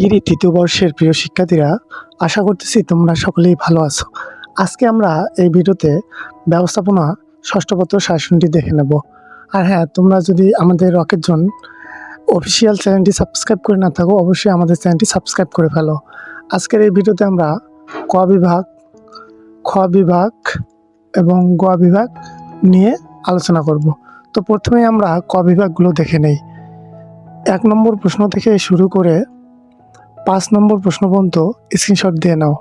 Degree তৃতীয় বর্ষের প্রিয় শিক্ষার্থীরা, আশা করতেছি তোমরা সকলেই ভালো আছো। আজকে আমরা এই ভিডিওতে ব্যবস্থাপনা ষষ্ঠ পত্র সাজেশনটি দেখে নেব। আর হ্যাঁ, তোমরা যদি আমাদের রকেট জোন অফিসিয়াল চ্যানেলটি সাবস্ক্রাইব করে না থাকো, অবশ্যই আমাদের চ্যানেলটি সাবস্ক্রাইব করে ফেলো। আজকের এই ভিডিওতে আমরা ক বিভাগ, খ বিভাগ এবং গ বিভাগ নিয়ে আলোচনা করব। তো প্রথমে আমরা ক বিভাগগুলো দেখে নেই। 1 নম্বর প্রশ্ন থেকে শুরু করে 5 নম্বর প্রশ্ন পর্যন্ত স্ক্রিনশট দিয়ে নাও।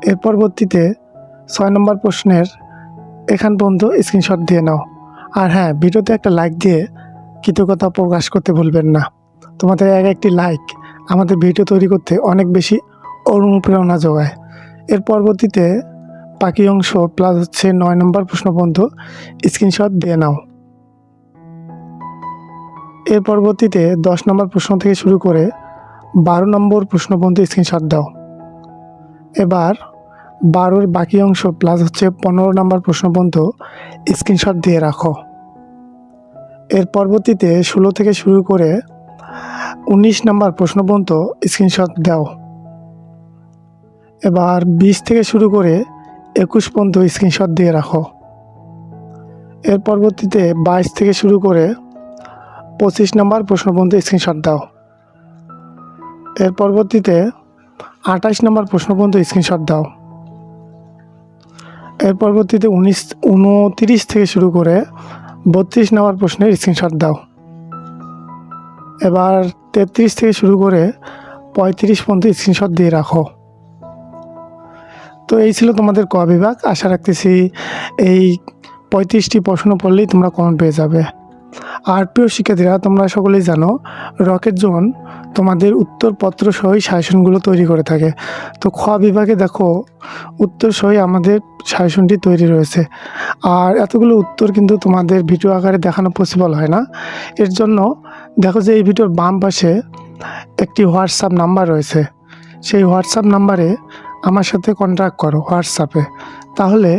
এর পরবর্তীতে 6 নম্বর প্রশ্নের এখান পর্যন্ত স্ক্রিনশট দিয়ে নাও। আর হ্যাঁ, ভিডিওতে একটা লাইক দিয়ে কৃতজ্ঞতা প্রকাশ করতে ভুলবেন না। তোমাদের একটি লাইক আমাদের ভিডিও তৈরি করতে অনেক বেশি অনুপ্রেরণা যোগায়। এর পরবর্তীতে বাকি অংশ প্লাস 9 নম্বর প্রশ্ন পর্যন্ত স্ক্রিনশট দিয়ে নাও। এর পরবর্তীতে 10 নম্বর প্রশ্ন থেকে শুরু করে 12 নম্বর প্রশ্ন পর্যন্ত স্ক্রিনশট দাও। এবার 12-র বাকি অংশ প্লাস 15 নম্বর প্রশ্ন পর্যন্ত স্ক্রিনশট দিয়ে রাখো। এর পরবর্তীতে 16 থেকে শুরু করে 19 নম্বর প্রশ্ন পর্যন্ত স্ক্রিনশট দাও। এবার 20 থেকে শুরু করে 21 পর্যন্ত স্ক্রিনশট দিয়ে রাখো। এর পরবর্তীতে 22 থেকে শুরু করে 25 নম্বর প্রশ্ন পর্যন্ত স্ক্রিনশট দাও। এর পরবর্তীতে 28 নম্বর প্রশ্ন পর্যন্ত স্ক্রিনশট দাও। এর পরবর্তীতে 29 থেকে শুরু করে 32 নম্বর প্রশ্নের স্ক্রিনশট দাও। এবার 33 থেকে শুরু করে 35 পর্যন্ত স্ক্রিনশট দিয়ে রাখো। তো এই ছিল তোমাদের ক বিভাগ। আশা রাখতেছি এই 35টি প্রশ্ন পড়লেই তোমরা কমন পেয়ে যাবে। আর প্রিয় শিক্ষার্থীরা, তোমরা সকলেই জানো রকেট জোন তোমাদের উত্তরপত্র সহই সাজেশনগুলো তৈরি করে থাকে। তো খ বিভাগে দেখো উত্তর সহই আমাদের সাজেশনটি তৈরি রয়েছে। আর এতগুলো উত্তর কিন্তু তোমাদের ভিডিও আকারে দেখানো পসিবল হয় না। এর জন্য দেখো যে এই ভিডিওর বাম পাশে একটি হোয়াটসঅ্যাপ নাম্বার রয়েছে। সেই হোয়াটসঅ্যাপ নাম্বারে আমার সাথে কন্ট্যাক্ট করো হোয়াটসঅ্যাপে। তাহলে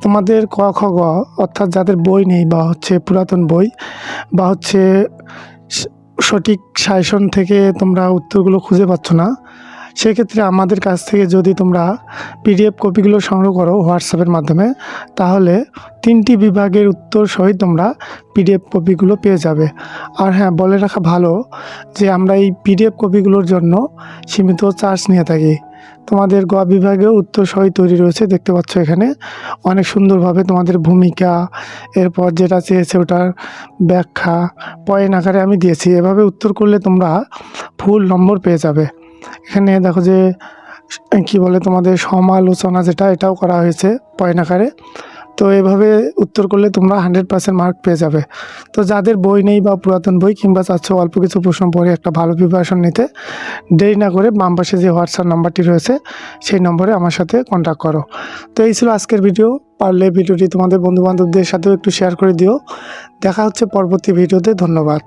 তোমাদের ক খ গ অর্থাৎ যাদের বই নেই বা পুরাতন বই বা সঠিক সাজেশন থেকে তোমরা উত্তরগুলো খুঁজে পাচ্ছ না, সেক্ষেত্রে আমাদের কাছ থেকে যদি তোমরা পিডিএফ কপিগুলো সংগ্রহ করো হোয়াটসঅ্যাপের মাধ্যমে, তাহলে 3টি বিভাগের উত্তর সহিত তোমরা পিডিএফ কপিগুলো পেয়ে যাবে। আর হ্যাঁ, বলে রাখা ভালো যে আমরা এই পিডিএফ কপিগুলোর জন্য সীমিত চার্জ নিয়ে থাকি। তোমাদের গ বিভাগেও উত্তর সহিত তৈরি রয়েছে, দেখতে পাচ্ছ এখানে অনেক সুন্দরভাবে তোমাদের ভূমিকা, এরপর যেটা চেয়েছে ওটার ব্যাখ্যা পয়েন্ট আকারে আমি দিয়েছি। এভাবে উত্তর করলে তোমরা ফুল নম্বর পেয়ে যাবে। এখানে দেখো যে কি বলে তোমাদের সমালোচনা, এটাও করা হয়েছে পয়েন্ট আকারে। তো এভাবে উত্তর করলে তোমরা 100% মার্ক পেয়ে যাবে। তো যাদের বই নেই বা পুরাতন বই কিংবা চাচ্ছ অল্প কিছু প্রশ্ন পড়ে একটা ভালো প্রিপারেশন নিতে, দেরি না করে বাম পাশে যে হোয়াটসঅ্যাপ নাম্বারটি রয়েছে সেই নম্বরে আমার সাথে কন্ট্যাক্ট করো। তো এই ছিল আজকের ভিডিও। পারলে ভিডিওটি তোমাদের বন্ধুবান্ধবদের সাথেও একটু শেয়ার করে দিও। দেখা হচ্ছে পরবর্তী ভিডিওতে। ধন্যবাদ।